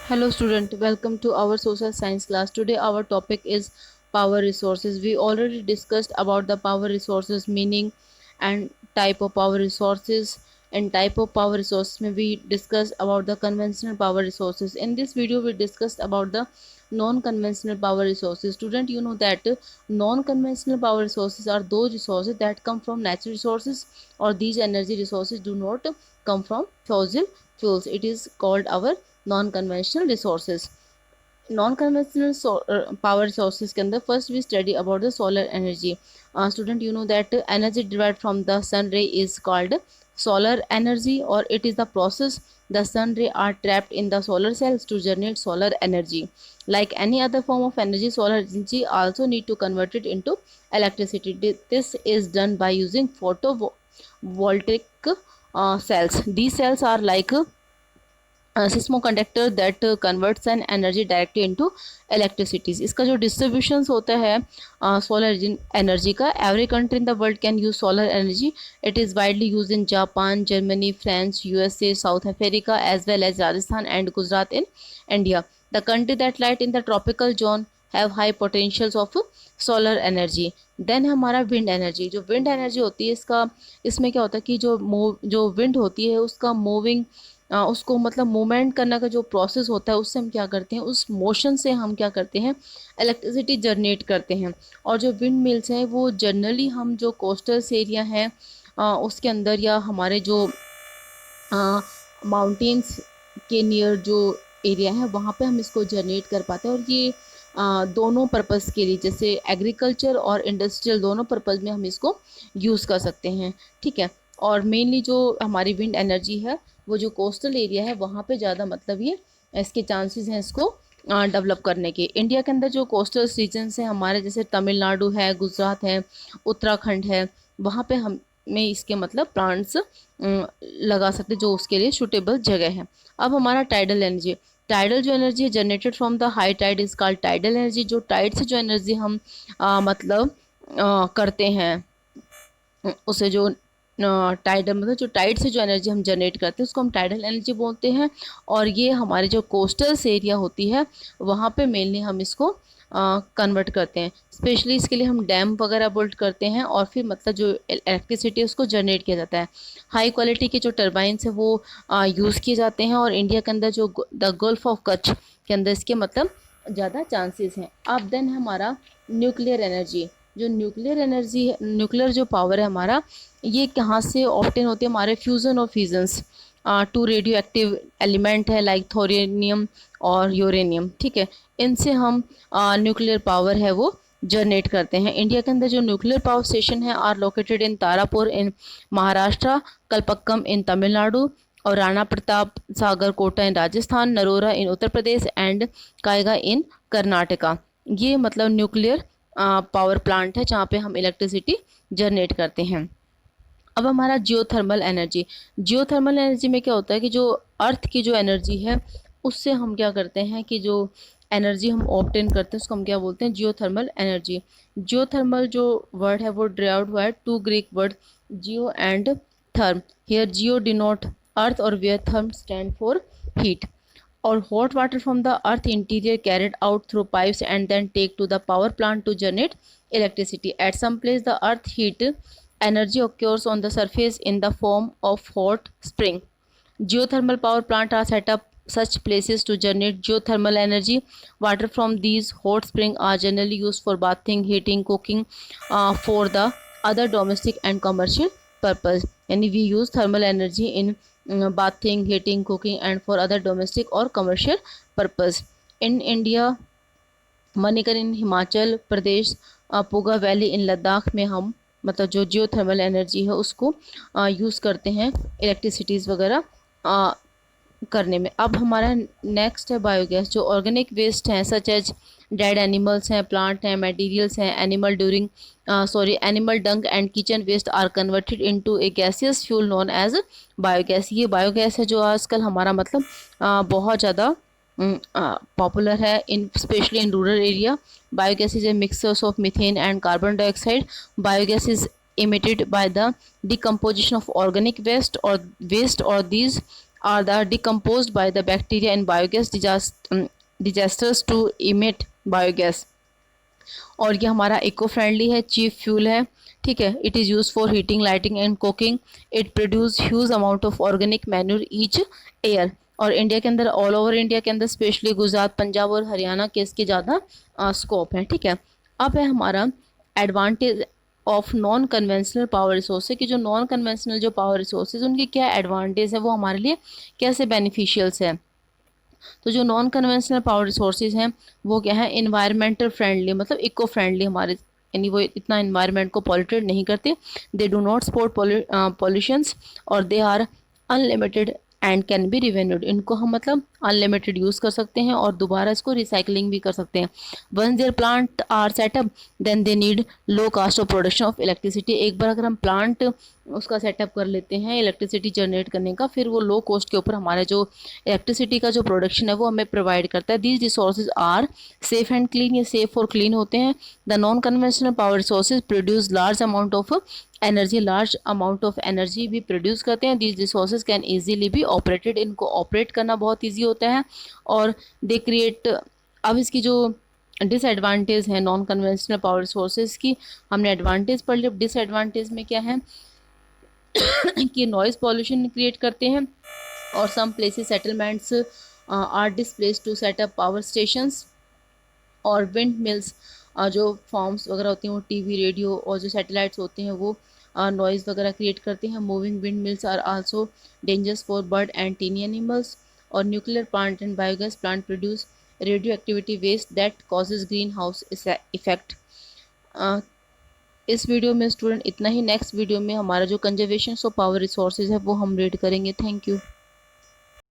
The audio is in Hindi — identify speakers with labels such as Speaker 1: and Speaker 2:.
Speaker 1: Hello student, welcome to our social science class. Today our topic is power resources. We already discussed about the power resources meaning and type of power resources. And type of power resources में we discussed about the conventional power resources. In this video we discussed about the non-conventional power resources. Student, you know that non-conventional power resources are those resources that come from natural resources, or these energy resources do not come from fossil fuels. It is called our non-conventional resources. Non conventional power sources के अंदर first we study about the solar energy. Student, you know that energy derived from the sun ray is called solar energy, or it is the process the sun ray are trapped in the solar cells to generate solar energy. Like any other form of energy, solar energy also need to convert it into electricity. This is done by using photovoltaic cells. These cells are like semiconductor that converts an energy directly into electricities. इसका जो डिस्ट्रीब्यूशंस होता है सोलर एनर्जी का, every country in the world can use solar energy. It is widely use in Japan, Germany, France, USA, South Africa as well as Rajasthan and Gujarat in India. The country that light in the tropical zone have high potentials of solar energy. Then हमारा विंड एनर्जी. जो विंड एनर्जी होती है इसमें क्या होता है कि जो विंड होती है उसका मूविंग उसको मतलब मूवमेंट करने का जो प्रोसेस होता है उससे हम क्या करते हैं, उस मोशन से हम क्या करते हैं, इलेक्ट्रिसिटी जनरेट करते हैं. और जो विंड मिल्स हैं वो जनरली हम जो कोस्टल एरिया है उसके अंदर या हमारे जो माउंटेन्स के नियर जो एरिया है वहाँ पे हम इसको जनरेट कर पाते हैं. और ये दोनों पर्पज़ के लिए, जैसे एग्रीकल्चर और इंडस्ट्रियल, दोनों पर्पज़ में हम इसको यूज़ कर सकते हैं. ठीक है. और मेनली जो हमारी विंड एनर्जी है वो जो कोस्टल एरिया है वहाँ पे ज़्यादा मतलब ये इसके चांसेस हैं इसको डेवलप करने के. इंडिया के अंदर जो कोस्टल रीजन्स हैं हमारे, जैसे तमिलनाडु है, गुजरात है, उत्तराखंड है, वहाँ पे हमें इसके मतलब प्लांट्स लगा सकते जो उसके लिए सूटेबल जगह है. अब हमारा टाइडल एनर्जी. टाइडल जो एनर्जी है generated from the high tide is called tidal energy. जो टाइड से जो एनर्जी हम मतलब करते हैं उसे जो टाइडल मतलब जो टाइड से जो एनर्जी हम जनरेट करते हैं उसको हम टाइडल एनर्जी बोलते हैं. और ये हमारे जो कोस्टल्स एरिया होती है वहाँ पे मेनली हम इसको कन्वर्ट करते हैं. स्पेशली इसके लिए हम डैम वगैरह बिल्ड करते हैं और फिर मतलब जो इलेक्ट्रिसिटी है उसको जनरेट किया जाता है. हाई क्वालिटी के जो टर्बाइंस है वो यूज़ किए जाते हैं. और इंडिया के अंदर जो द गल्फ ऑफ कच्छ के अंदर इसके मतलब ज़्यादा चांसेस हैं. अब देन हमारा न्यूक्लियर एनर्जी. जो न्यूक्लियर एनर्जी है, न्यूक्लियर जो पावर है हमारा, ये कहाँ से ऑब्टेन होती है, हमारे फ्यूज़न और फिजन्स टू रेडियो एक्टिव एलिमेंट है लाइक थोरियम और यूरेनियम. ठीक है. इनसे हम न्यूक्लियर पावर है वो जनरेट करते हैं. इंडिया के अंदर जो न्यूक्लियर पावर स्टेशन है आर लोकेटेड इन तारापुर इन महाराष्ट्र, कलपक्कम इन तमिलनाडु, और राणा प्रताप सागर कोटा इन राजस्थान, नरोरा इन उत्तर प्रदेश एंड कायगा इन कर्नाटका. ये मतलब न्यूक्लियर पावर प्लांट है जहाँ पे हम इलेक्ट्रिसिटी जनरेट करते हैं. अब हमारा जियोथर्मल एनर्जी. जियोथर्मल एनर्जी में क्या होता है कि जो अर्थ की जो एनर्जी है उससे हम क्या करते हैं कि जो एनर्जी हम ऑब्टेन करते हैं उसको हम क्या बोलते हैं, जियोथर्मल एनर्जी. जियोथर्मल जो वर्ड है वो डिराइव्ड हुआ है to Greek word geo and therm. Here geo denote earth और where therm stand for heat. और hot water from the earth interior carried out through pipes and then take to the power plant to generate electricity. At some place the earth heat energy occurs on the surface in the form of hot spring. Geothermal power plants are set up such places to generate geothermal energy. Water from these hot springs are generally used for bathing, heating, cooking, for the other domestic and commercial purpose. Yani we use thermal energy in bathing, heating, cooking and for other domestic or commercial purpose. In India, Manikaran in Himachal Pradesh, Puga valley in Ladakh में हम मतलब जो जियो थर्मल एनर्जी है उसको यूज़ करते हैं इलेक्ट्रिसिटीज़ वगैरह करने में. अब हमारा नेक्स्ट है बायोगैस. जो ऑर्गेनिक वेस्ट हैं सच एज डेड एनिमल्स हैं, प्लांट हैं, मटेरियल्स हैं, animal dung and kitchen waste are converted into a gaseous fuel known as biogas. ये बायोगैस है जो आजकल हमारा मतलब बहुत ज़्यादा पॉपुलर है in specially in rural area. Biogas is a mixtures of methane and carbon dioxide. Biogas is emitted by the decomposition of organic waste or these are the decomposed by the bacteria in biogas digesters to emit biogas। और ये हमारा इको फ्रेंडली है, चीप फ्यूल है, ठीक है। It is use for heating, lighting and cooking. It produce huge amount of organic manure each year. और इंडिया के अंदर, ऑल ओवर इंडिया के अंदर, स्पेशली गुजरात, पंजाब और हरियाणा के इसके ज़्यादा स्कोप है, ठीक है। अब है हमारा advantage of non conventional power resources, कि जो नॉन कन्वेंशनल जो पावर रिसोर्सेज उनके क्या एडवांटेज है, वो हमारे लिए कैसे बेनिफिशियल्स है। तो जो नॉन कन्वेंशनल पावर रिसोर्सेज हैं वो क्या है, इन्वायरमेंटल फ्रेंडली, मतलब इको फ्रेंडली हमारे, यानी वो इतना इन्वायरमेंट को पॉल्यूटेड नहीं करते। They do not support pollutions, और they are unlimited and can be renewed. इनको हम मतलब अनलिमिटेड यूज़ कर सकते हैं और दोबारा इसको रिसाइकलिंग भी कर सकते हैं। Once there plant are setup then they need low cost of production of electricity. एक बार अगर हम प्लांट उसका सेटअप कर लेते हैं इलेक्ट्रिसिटी जनरेट करने का, फिर वो लो कॉस्ट के ऊपर हमारे जो इलेक्ट्रिसिटी का जो प्रोडक्शन है वो हमें प्रोवाइड करता है। These resources are safe and clean, ये सेफ और क्लीन होते हैं। The non conventional power resources produce large amount of energy, large amount of energy भी प्रोड्यूस करते हैं। These resources can easily be operated, इनको ऑपरेट करना बहुत ईजी होता है। और दे क्रिएट, अब इसकी जो डिसएडवांटेज है नॉन कन्वेंशनल पावर रिसोर्सेज की, हमने एडवांटेज पढ़ लिया। डिसएडवांटेज में क्या है कि नॉइज़ पॉल्यूशन क्रिएट करते हैं, और some places settlements are displaced to set up power stations. और विंड मिल्स, जो फॉर्म्स वगैरह होती हैं वो टीवी, रेडियो और जो सैटेलाइट्स होते हैं वो नॉइज़ वगैरह क्रिएट करते हैं। Moving wind mills are also dangerous for bird and tiny animals. और nuclear plant and biogas plant produce radio activity waste that causes green house effect. इस वीडियो में स्टूडेंट इतना ही। नेक्स्ट वीडियो में हमारा जो कंजर्वेशन ऑफ पावर रिसोर्सेज है वो हम रीड करेंगे। Thank you.